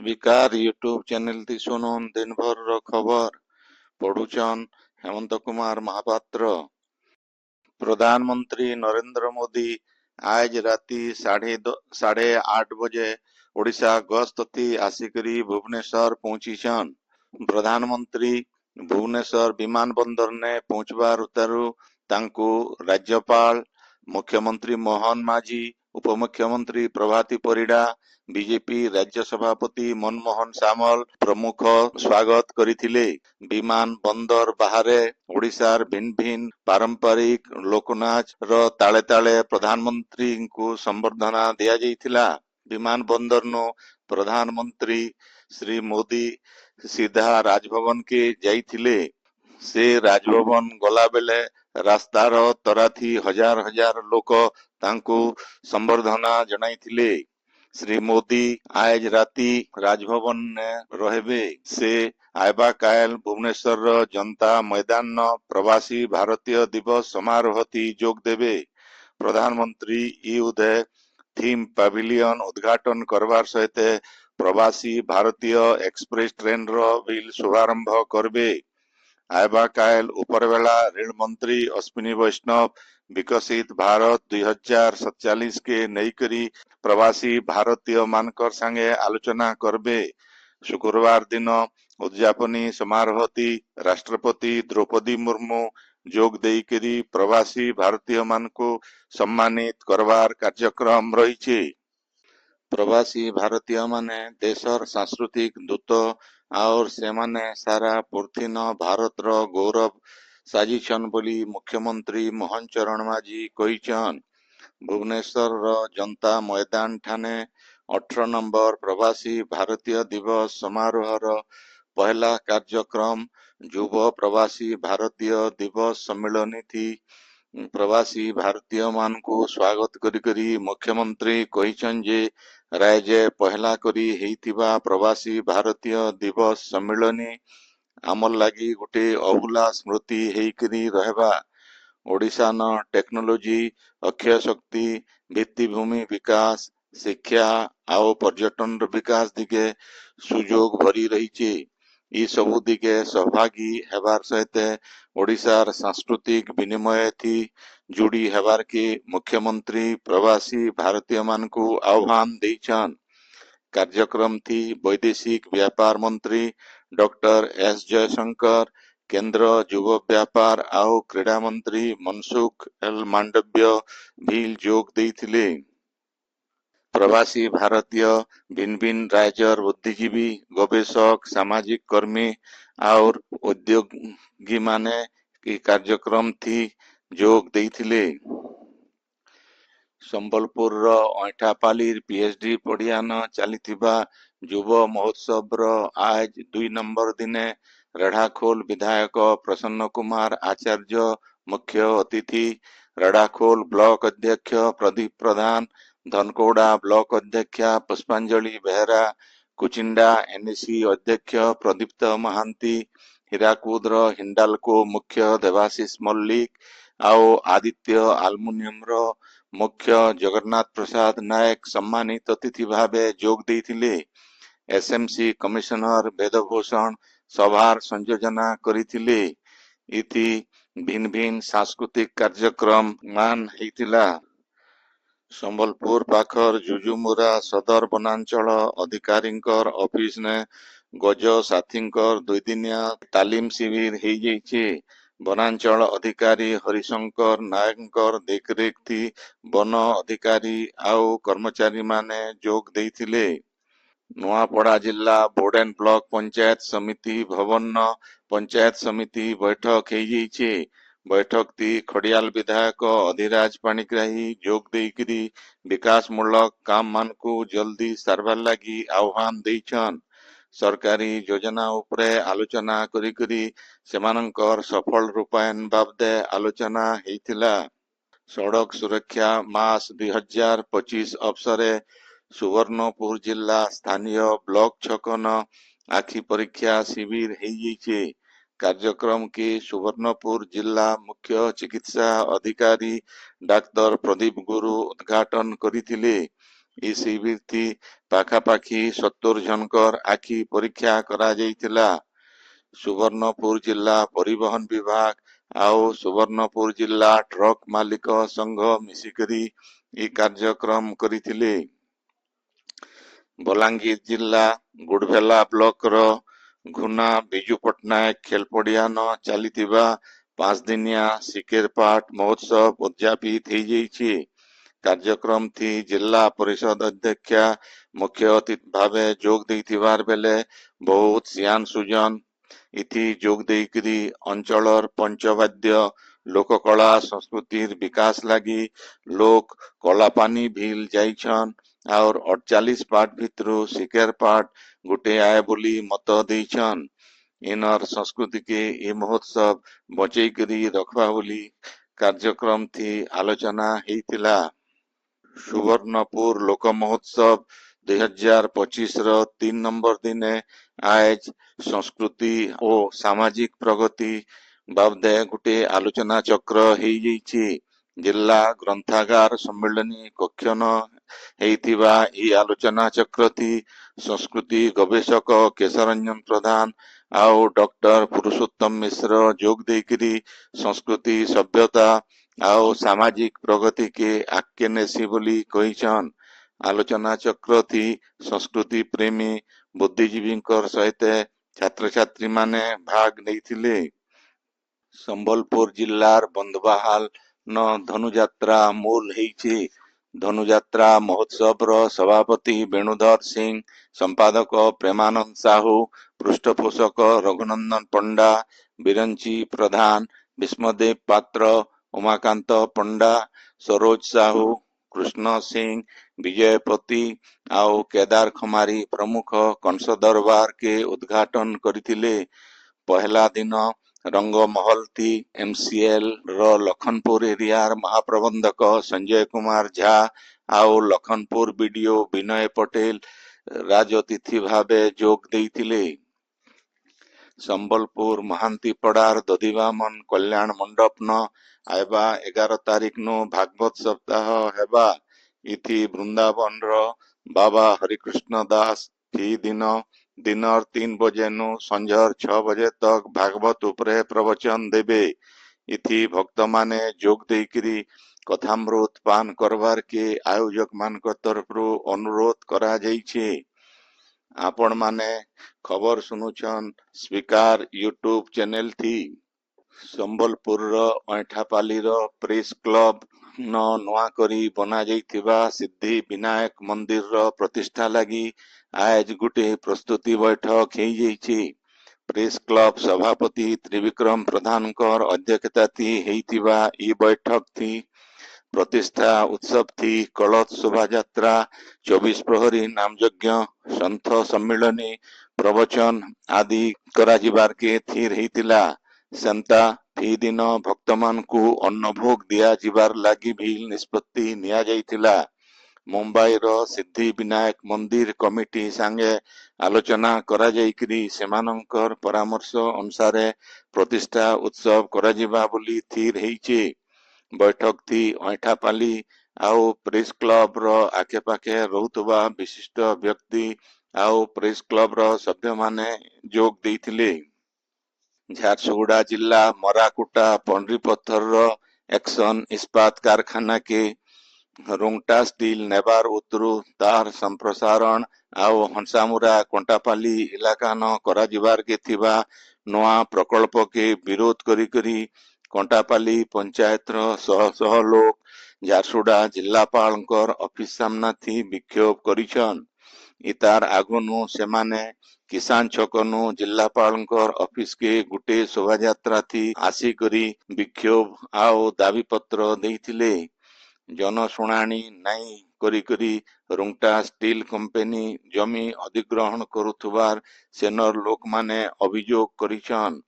ବିକାର ୟୁଟ୍ୟୁବ ଚ୍ୟାନେଲଟି ଶୁଣୁନ୍ ଦିନଭରର ଖବର ପଢୁଛନ୍ ହେମନ୍ତ କୁମାର ମହାପାତ୍ର। प्रधानमंत्री नरेंद्र मोदी आज राति 8:30 बजे ओडिशा गस्त थी आसिकरी भुवनेश्वर पहुंचीछन। प्रधानमंत्री भुवनेश्वर विमान बंदर ने पहुंचबार उतारू तांकू राज्यपाल मुख्यमंत्री मोहन माझी उपमुख्यमंत्री प्रभाती परिडा बीजेपी राज्य सभापति मनमोहन सामल प्रमुख स्वागत करिथिले। विमान बंदर बाहरे ओडिशार भिन्न भिन्न पारंपरिक लोकनाच रो ताले ताले प्रधानमंत्री को संबर्धना दिया जाइथिला। विमान बंदर नो प्रधानमंत्री श्री मोदी सीधा राजभवन के जाइथिले। से राजभवन गला बेले रास्तार तराथी हजार हजार लोक तांको संबर्धना जनाइथिले। श्री मोदी आज राति राजभवन ने रहबे। से आयबा कायल भुवनेश्वर जनता मैदान न प्रवासी भारतीय दिवस समारोह थी जोग देबे। प्रधानमंत्री ई उदय थीम पवेलियन उद्घाटन करवार सहित प्रवासी भारतीय एक्सप्रेस ट्रेन रो बिल शुभारंभ करबे। आयबा कायल उपरवेला रेल मंत्री अश्विनी वैष्णव विकसित भारत 2047 के नईकरी प्रवासी भारतीय मानकर संगे आलोचना करबे। शुक्रवार दिन उद्यापनी समारोह थी राष्ट्रपति द्रौपदी मुर्मू जोग देइकरी प्रवासी भारतीय मान को सम्मानित करवार कार्यक्रम रही। प्रवासी भारतीय माने देशर सांस्कृतिक दूत और से माने सारा पृथ्वीन भारत रो गौरव साजिछन बोली मुख्यमंत्री मोहन चरण माझी कहिछन। भुवनेश्वर रो जनता मैदान ठाने 18 नंबर प्रवासी भारतीय दिवस समारोह रो पहला कार्यक्रम युव प्रवासी भारतीय दिवस सम्मेलन थी। प्रवासी भारतीय मान को स्वागत करी मुख्यमंत्री कहिछन जे राज्य पहला करी हेइतिबा प्रवासी भारतीय दिवस सम्मेलन आमर लागी गोटे अभुला स्मृति हेइकरी रहबा। ओडिशा न टेक्नोलोजी अक्षय शक्ति भित्तिभूमि विकास शिक्षा आउ पर्यटन विकास दिगे सुजोग भरी रही। ई सबु दिगे सहभागी हेबार सहित ओडिशार सांस्कृतिक विनिमय थी जुड़ी हेबार के मुख्यमंत्री प्रवासी भारतीय मान को आह्वान देइछन। कार्यक्रम थी वैदेशिक व्यापार मंत्री डॉक्टर एस जयशंकर केंद्र युव व्यापार आउ क्रीड़ा मंत्री मनसुख एल मांडव्य भी जोग देइथिले। प्रवासी भारतीय भिन्न भिन्न राज्यर बुद्धिजीवी गवेषक सामाजिक कर्मी और उद्योगी माने की कार्यक्रम थी जोग देइथिले। संबलपुर रो ऐठापाली पीएचडी पढ़ियान चलीथिबा युव महोत्सव रो आज 2 नंबर दिने रेढ़ाखोल विधायक प्रसन्न कुमार आचार्य मुख्य अतिथि, रेढ़ाखोल ब्लॉक अध्यक्ष प्रदीप प्रधान, धनकौड़ा ब्लॉक अध्यक्षा पुष्पांजलि बेहरा, कुचिंडा एनएसी अध्यक्ष प्रदीप्त महांती, हीराकुद रो हिंडाल्को मुख्य देवाशीष मल्लिक आओ आदित्य आल्मुनियम रो मुख्य जगन्नाथ प्रसाद नायक सम्मानित अतिथि भावे जोग देइथिले। एसएमसी कमिश्नर वेदभूषण सभार संयोजना करिथिले। इति भिन्न भिन्न सांस्कृतिक कार्यक्रम मान हेइथिला। संबलपुर पाखर जुजुमुरा सदर वनांचल अधिकारींकर ऑफिस ने गज साथींकर 2 दिनिया तालीम शिविर हेइ जाइछे। वनांचल अधिकारी हरिशंकर नायकंकर देखरेख थी वन अधिकारी आउ कर्मचारी माने जोग देइथिले। नुआपड़ा जिला बोर्डेन ब्लॉक पंचायत समिति भवन न पंचायत समिति बैठक हेइ जाइछे। बैठक थी खड़ियाल विधायक अधिराज पाणिग्राही जोग देइकरी विकास मूलक काम मान को जल्दी सारबार लागी आह्वान देइछन। सरकारी योजना उपरे आलोचना करी सेमानंकर सफल रूपायन बाबदे आलोचना हेइथिला। सड़क सुरक्षा मास 2025 अवसरे सुवर्णपुर जिला स्थानीय ब्लॉक छकन आखि परीक्षा शिविर हेइ जाइछे। कार्यक्रम के सुवर्णपुर जिला मुख्य चिकित्सा अधिकारी डाक्टर प्रदीप गुरु उद्घाटन करिथिले। ଇ ଶିବିର ଥି ପାଖାପାଖି 70 ଜଣଙ୍କର ଆଖି ପରୀକ୍ଷା କରାଯାଇଥିଲା। ସୁବର୍ଣ୍ଣପୁର ଜିଲ୍ଲା ପରିବହନ ବିଭାଗ ଆଉ ସୁବର୍ଣ୍ଣପୁର ଜିଲ୍ଲା ଟ୍ରକ୍ ମାଲିକ ସଂଘ ମିଶିକରି ଏହି କାର୍ଯ୍ୟକ୍ରମ କରିଥିଲେ। ବଲାଙ୍ଗୀର ଜିଲ୍ଲା ଗୁଡଭେଲା ବ୍ଲକର ଘୁନା ବିଜୁ ପଟ୍ଟନାୟକ ଖେଲପଡିଆନ ଚାଲିଥିବା 5 ଦିନିଆ ଶିକେରପାଟ ମହୋତ୍ସବ ଉଦ୍ଯାପିତ ହେଇଯାଇଛି। କାର୍ଯ୍ୟକ୍ରମ ଥି ଜିଲ୍ଲା ପରିଷଦ ଅଧ୍ୟକ୍ଷା ମୁଖ୍ୟ ଅତିଥି ଭାବେ ଯୋଗ ଦେଇଥିବାର ବେଲେ ବହୁତ ସିଆନ ସୁଜନ ଇଥି ଯୋଗ ଦେଇକରି ଅଞ୍ଚଳର ପଞ୍ଚବାଦ୍ୟ ଲୋକକଳା ସଂସ୍କୃତିର ବିକାଶ ଲାଗି ଲୋକ କଳାପାନି ଭିଲ ଯାଇଛନ और 48 पाठ भितरू शिकर पाठ गुटे आए बोली मत देछन। इनर संस्कृति के ये महोत्सव बचई करी रखवा बोली कार्यक्रम थी आलोचना हेतिला। सुवर्णपुर लोक महोत्सव 2025 ର 3 नंबर दिने आज संस्कृति और सामाजिक प्रगति बाबदे गुटे आलोचना चक्र हेई जाइछि। जिला ग्रंथागार सम्मेलनी कक्षन हेइथिबा ई आलोचना चक्र थी संस्कृति गवेषक केशरंजन प्रधान आउ डॉक्टर पुरुषोत्तम मिश्र जोग देकरी संस्कृति सभ्यता आउ सामाजिक प्रगति के आके नेसी बोली कहिछन। आलोचना चक्र थी संस्कृति प्रेमी बुद्धिजीवी सहित छात्र छात्री माने भाग नैथिले। संबलपुर जिल्लार बंधवाहाल न धनुजात्रा मूल हेइछि। धनुजात्रा महोत्सव रो सभापति वेणुधर सिंह, संपादक प्रेमानंद साहू, पृष्ठपोषक रघुनंदन पंडा, बिरंची प्रधान, विस्मदेव पात्र, उमाकांत पंडा, सरोज साहू, कृष्ण सिंह, विजयपति आउ केदार खमारी प्रमुख कंस दरबार के उद्घाटन करथिले। पहला दिन रंगमहल थी एमसीएल रो लखनपुर एरियार महाप्रबंधक संजय कुमार झा आउ लखनपुर बीडीओ विनय पटेल राजअतिथि भावे जोग देइथिले। संबलपुर महांतीपड़ार दधिवामन कल्याण मंडप न आयबा 11 तारीख नु भागवत सप्ताह हेबा। इथि वृंदावन रो बाबा हरिकृष्ण दास थी दिनर 3 बजे नु संझर 6 बजे तक भागवत उपरे प्रवचन देबे। इथि भक्त माने जोग देकरी कथामृत पान करवार के आयोजक मान तरफरु अनुरोध करा जाइछे। आपण माने खबर सुनुछन स्वीकार यूट्यूब चैनल थी। संबलपुर रो ऐठापाली रो प्रेस क्लब न नुआ करी बना जाइथिबा सिद्धि विनायक मंदिर रो प्रतिष्ठा लगी आज गुटे प्रस्तुति बैठक हेई जाइछि। प्रेस क्लब सभापति त्रिविक्रम प्रधानकर अध्यक्षता थी हेइथिबा ई बैठक थी प्रतिष्ठा उत्सव थी कलश शोभा यात्रा 24 प्रहरी नाम यज्ञ संत सम्मिलनी प्रवचन आदि कराजिबार के थी रहितिला। सेंता फी दिन भक्त मान को अन्न भोग दिया जिबार लागी भी निष्पत्ति निया जाइतिला। मुंबई रो सिद्धि विनायक मंदिर कमिटी संगे आलोचना करा जाइकरी सेमानंकर परामर्श अनुसार प्रतिष्ठा उत्सव करा जिबा बोली थी रहिछि। बैठक थी ऐठापाली आउ प्रेस क्लब रो आखे पाखे रहुतबा विशिष्ट व्यक्ति आउ प्रेस क्लब रो सभ्य माने जोग देइथिले। झारसुगुड़ा जिला मराकुटा पंडरीपत्थर रो एक्शन इस्पात कारखाना के रुंगटा स्टील नेबार उतरु तार संप्रसारण आउ हंसामुरा कंटापाली इलाका न करा जिबार के थिबा नवा प्रकल्प के विरोध करी करी कंटापाली पंचायत रो सह सह लोक झारसुगुड़ा जिल्लापालकर ऑफिस सामना थी विक्षोभ करिछन। इतार आगुनु सेमाने किसान छकनु जिल्लापालकर ऑफिस के गुटे शोभा यात्रा थी आसी करी विक्षोभ आउ दाबी पत्र देइथिले। जनशुणाणी नाई करी करी रुंगटा स्टील कंपनी जमी अधिग्रहण करुथुबार सेनर लोक माने अभियोग करिछन।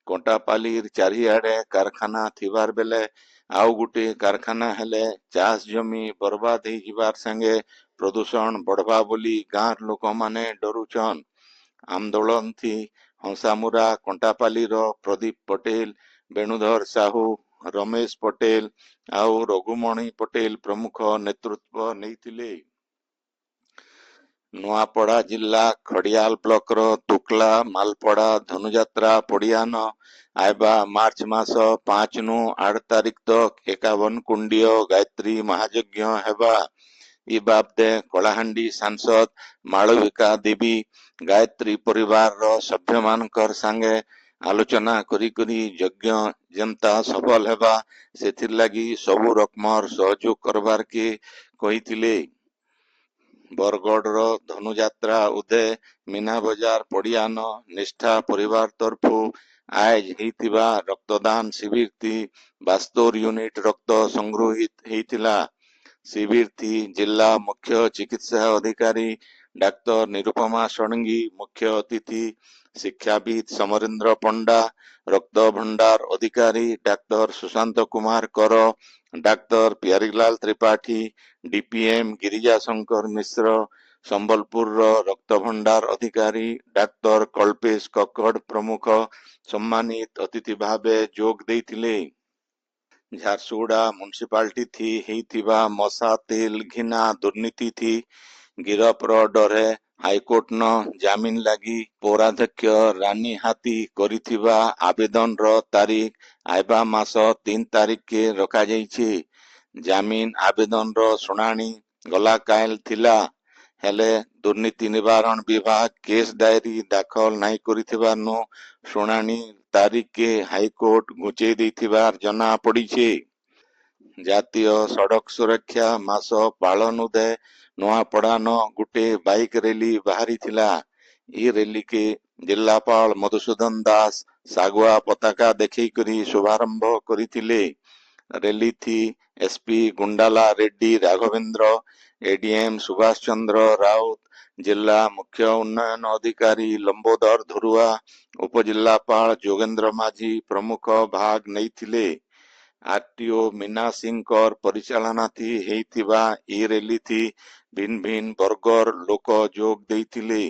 कंटापालीर चारिआडे कारखाना थिबार बेले आउ गुटे कारखाना हेले चाष जमी बर्बाद हेई जिबार संगे प्रदूषण बढ़वा बोली गाँर लोक माने डरुछन। आंदोलन थी हंसामुरा कंटापाली रो प्रदीप पटेल, वेणुधर साहू, रमेश पटेल आउ रघुमणि पटेल प्रमुख नेतृत्व नैथिले। ନୂଆପଡା ଜିଲ୍ଲା ଖଡିଆଲ ବ୍ଲକର ତୁକଲା ମାଲପଡା ଧନୁଯାତ୍ରା ପଡିଆନ ଆଇବା ମାର୍ଚ୍ଚ ମାସ 5 ନୁ 8 ତାରିଖ ତକ 51 କୁଣ୍ଡୀୟ ଗାୟତ୍ରୀ ମହାଯଜ୍ଞ ହେବା। ଇ ବାବଦେ କଳାହାଣ୍ଡି ସାଂସଦ ମାଳବିକା ଦେବୀ ଗାୟତ୍ରୀ ପରିବାରର ସଭ୍ୟମାନଙ୍କର ସାଙ୍ଗେ ଆଲୋଚନା କରି ଯଜ୍ଞ ଯେନ୍ତା ସଫଳ ହେବା ସେଥିର ଲାଗି ସବୁ ରକମର ସହଯୋଗ କରବାର କେ କହିଥିଲେ। ବରଗଡ଼ର ଧନୁଯାତ୍ରା ଉଦେ ମୀନା ବଜାର ପଡିଆନ ନିଷ୍ଠା ପରିବାର ତରଫୁ ଆୟୋଜ ହେଇଥିବା ରକ୍ତଦାନ ଶିବିର ଥି 72 ୟୁନିଟ ରକ୍ତ ସଂଗୃହୀତ ହେଇଥିଲା। ଶିବିର ଥି ଜିଲ୍ଲା ମୁଖ୍ୟ ଚିକିତ୍ସା ଅଧିକାରୀ ଡାକ୍ତର ନିରୁପମା ଷଡଙ୍ଗୀ ମୁଖ୍ୟ ଅତିଥି, ଶିକ୍ଷାବିତ ସମରେନ୍ଦ୍ର ପଣ୍ଡା, ରକ୍ତ ଭଣ୍ଡାର ଅଧିକାରୀ ଡାକ୍ତର ସୁଶାନ୍ତ କୁମାର କର, ଡାକ୍ତର ପ୍ୟାରୀଲାଲ ତ୍ରିପାଠୀ, ଡିପିଏମ ଗିରିଜା ଶଙ୍କର ମିଶ୍ର, ସମ୍ବଲପୁରର ରକ୍ତ ଭଣ୍ଡାର ଅଧିକାରୀ ଡାକ୍ତର କଳ୍ପେଶ କକ୍କଡ ପ୍ରମୁଖ ସମ୍ମାନିତ ଅତିଥି ଭାବେ ଯୋଗ ଦେଇଥିଲେ। ଝାରସୁଗୁଡା ମ୍ୟୁନିସିପାଲିଟି ଥି ହେଇଥିବା ମଶା ତେଲ ଘିନା ଦୁର୍ନୀତି ଥି ଗିରଫର ଡରେ ହାଇକୋର୍ଟନ ଜାମିନ ଲାଗି ପୌରାଧ୍ୟକ୍ଷ ରାନୀ ହାତୀ କରିଥିବା ଆବେଦନର ତାରିଖ ଆଇବା ମାସ 3 ତାରିଖକେ ରଖାଯାଇଛି। ଜାମିନ ଆବେଦନର ଶୁଣାଣି ଗଲାକାଲ ଥିଲା, ହେଲେ ଦୁର୍ନୀତି ନିବାରଣ ବିଭାଗ କେସ୍ ଡାଏରୀ ଦାଖଲ ନାଇଁ କରିଥିବାରୁ ଶୁଣାଣି ତାରିଖକେ ହାଇକୋର୍ଟ ଘୁଞ୍ଚେଇ ଦେଇଥିବାର ଜଣା ପଡିଛି। ଜାତୀୟ ସଡକ ସୁରକ୍ଷା ମାସ ପାଳନ ଉଦେ ନୂଆପଡାନ ଗୁଟେ ବାଇକ ରେଲି ବାହାରିଥିଲା। ଇ ରେଲିକେ ଜିଲ୍ଲାପାଳ ମଧୁସୂଦନ ଦାସ ଶାଗୁଆ ପତାକା ଦେଖେଇକରି ଶୁଭାରମ୍ଭ କରିଥିଲେ। ରେଲି ଥି ଏସପି ଗୁଣ୍ଡାଲା ରେଡ୍ଡି ରାଘବେନ୍ଦ୍ର, ଏଡିଏମ ସୁଭାଷ ଚନ୍ଦ୍ର ରାଉତ, ଜିଲ୍ଲା ମୁଖ୍ୟ ଉନ୍ନୟନ ଅଧିକାରୀ ଲମ୍ବୋଦର ଧୁରୁଆ, ଉପଜିଲ୍ଲାପାଳ ଯୋଗେନ୍ଦ୍ର ମାଝୀ ପ୍ରମୁଖ ଭାଗ ନେଇଥିଲେ। ଆରଟିଓ ମୀନା ସିଂଙ୍କର ପରିଚାଳନାଥି ହେଇଥିବା ଇ ରେଲି ଥି ଭିନ୍ନ ଭିନ୍ନ ବର୍ଗର ଲୋକ ଯୋଗ ଦେଇଥିଲେ।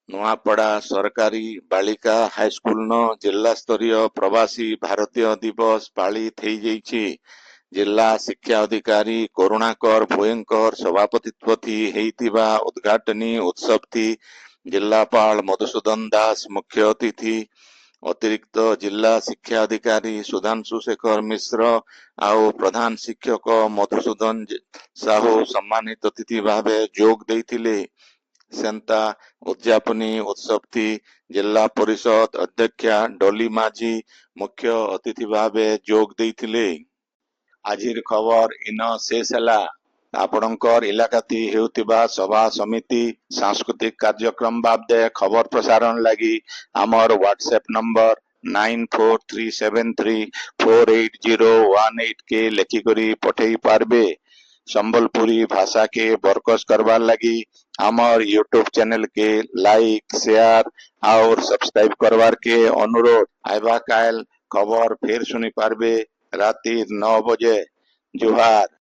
ନୂଆପଡା ସରକାରୀ ବାଳିକା ହାଇସ୍କୁଲନ ଜିଲ୍ଲାସ୍ତରୀୟ ପ୍ରବାସୀ ଭାରତୀୟ ଦିବସ ପାଳିତ ହେଇଯାଇଛି। ଜିଲ୍ଲା ଶିକ୍ଷା ଅଧିକାରୀ କରୁଣାକର ଭୋଇଙ୍କର ସଭାପତିତ୍ୱ ଥି ହେଇଥିବା ଉଦ୍ଘାଟନୀ ଉତ୍ସବ ଥି ଜିଲ୍ଲାପାଳ ମଧୁସୂଦନ ଦାସ ମୁଖ୍ୟ ଅତିଥି, ଅତିରିକ୍ତ ଜିଲ୍ଲା ଶିକ୍ଷା ଅଧିକାରୀ ସୁଧାଂଶୁ ଶେଖର ମିଶ୍ର ଆଉ ପ୍ରଧାନ ଶିକ୍ଷକ ମଧୁସୂଦନ ସାହୁ ସମ୍ମାନିତ ଅତିଥି ଭାବେ ଯୋଗ ଦେଇଥିଲେ। ସେନ୍ତା ଉଦ୍ଯାପନୀ ଉତ୍ସବ ଥି ଜିଲ୍ଲା ପରିଷଦ ଅଧ୍ୟକ୍ଷା ଡଲି ମାଝୀ ମୁଖ୍ୟ ଅତିଥି ଭାବେ ଯୋଗ ଦେଇଥିଲେ। ଆଜିର ଖବର ଇନ ଶେଷ ହେଲା। ଆପଣଙ୍କର ଇଲାକାଥି ହେଉଥିବା ସଭା ସମିତି ସାଂସ୍କୃତିକ କାର୍ଯ୍ୟକ୍ରମ ବାବଦେ ଖବର ପ୍ରସାରଣ ଲାଗି ଆମର ହ୍ୱାଟ୍ସଆପ ନମ୍ବର 9437348018 के लेखिकरी पठेई पारबे। संबलपुरी भाषा के बरकस करवार लगी हमार यूट्यूब चैनल के लाइक शेयर और सब्सक्राइब करवार के अनुरोध। आइबा काल खबर फिर सुनी पारबे राति 9 बजे। जुहार।